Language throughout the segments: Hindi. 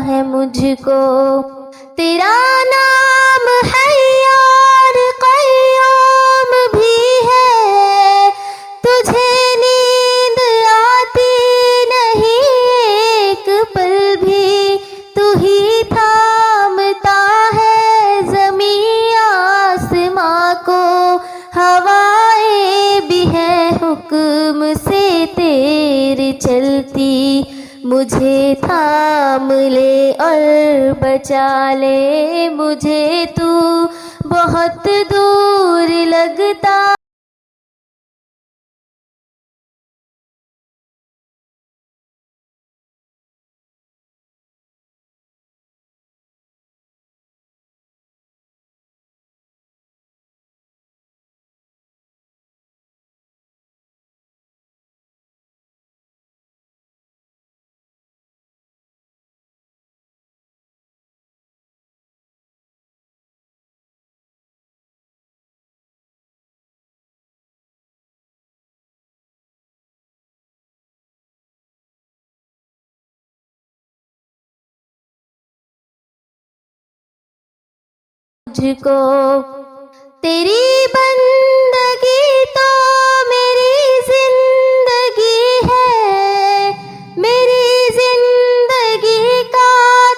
है मुझको। तेरा नाम हय्य और क़य्यूम भी है, तुझे नींद आती नहीं एक पल भी, तू ही थामता है ज़मीं आसमां को। हवाएं भी है हुक्म से तेरे चलती, मुझे थाम ले और बचा ले मुझे, तू बहुत दूर लगता। मुझको तेरी बंदगी तो मेरी जिंदगी है, मेरी जिंदगी का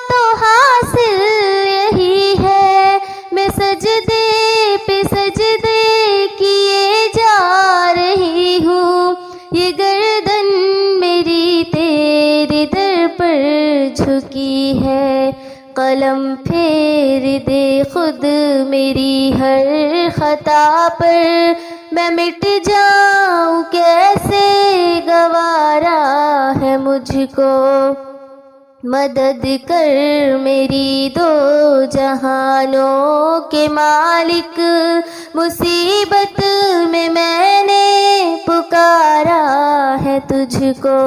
तो हासिल यही है। मैं सजदे पे सजदे किए जा रही हूँ, ये गर्दन मेरी तेरे दर पर झुकी है। कलम फेर दे खुद मेरी हर खता पर, मैं मिट जाऊं कैसे गवारा है मुझको। मदद कर मेरी दो जहानों के मालिक, मुसीबत में मैंने पुकारा है तुझको।